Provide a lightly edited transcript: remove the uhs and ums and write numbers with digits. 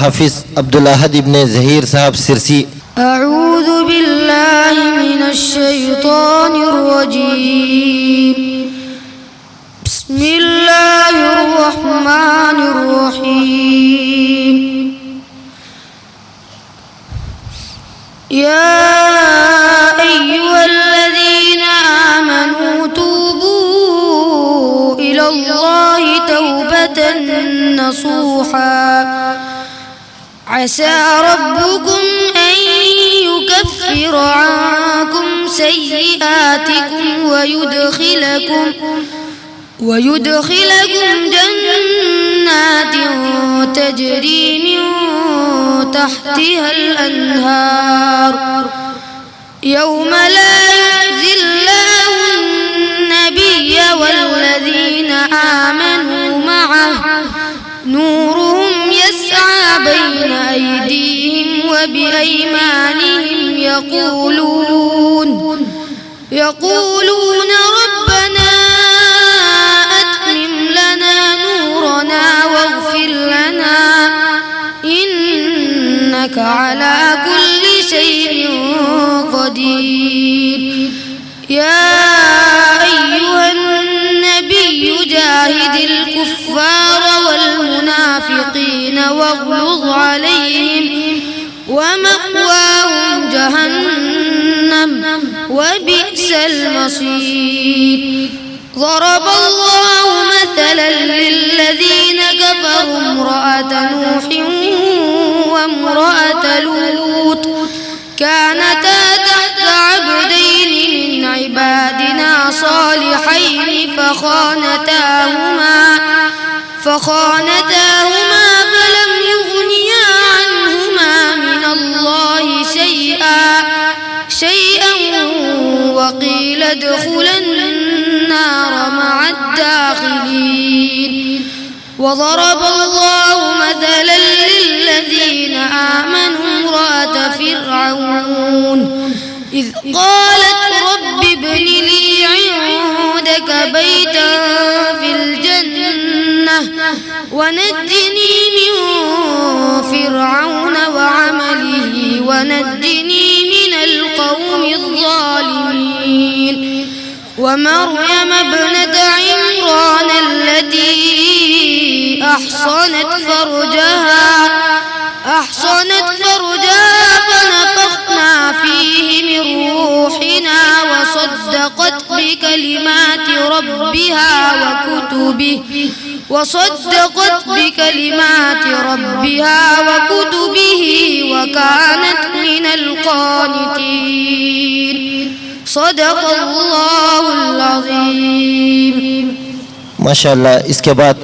हाफिज अब्दुल अहद इब्ने ज़हीर साहब सिरसी। अऊज़ु बिल्लाहि मिनश्शैतानिर्रजीम। बिस्मिल्लाहिर्रहमानिर्रहीम। या अय्युहल्लज़ीना आमनू तूबू इलल्लाहि तौबतन नसूहा। अस्सा रब्बुकुम अन युकफ्फिर अन्कुम सय्यिआतिकुम वयुदखिलकुम जन्नातिन तजरी मिन तहतिहल अन्हार यौम ला युख़ज़िल्लाहु अन्नबिय्य वल्लज़ीना आमनू मअहु नूरुहुम यस्आ बैन अयदीहिम व बिअयमानिहिम यक़ूलून रब्बना अत्मिम लना नूरना वग़्फ़िर लना इन्नका अला कुल्लि शैइन क़दीर। या अय्युहन नबिय्यु जाहिदिल कुफ़्फ़ार वल मुनाफ़िक़ीन वग़्लुज़ अलैहिम वमअवाहुम जहन्नम वबिअसल मसीर। ضرب الله مثلا للذين كفروا امرأة نوح وامرأة لوط كانتا تحت عبدين من عبادنا صالحين فخانتاهما فلم يغنيا عنهما من الله شيئا وقيل ادخلا النار مع الداخلين. وضرب الله مثلا للذين آمنوا امرأة فرعون إذ قالت رب ابن لي عندك بيتا في الجنة ونجني من فرعون وعمله ونجني من القوم الظالمين. ومريم ابنة عمران التي أحصنت فرجها فنفخنا فيه من روحنا وصدقت بكلمات ربها وكتبه وكانت من القانتين. صدق الله العظيم. माशाअल्लाह। इसके बाद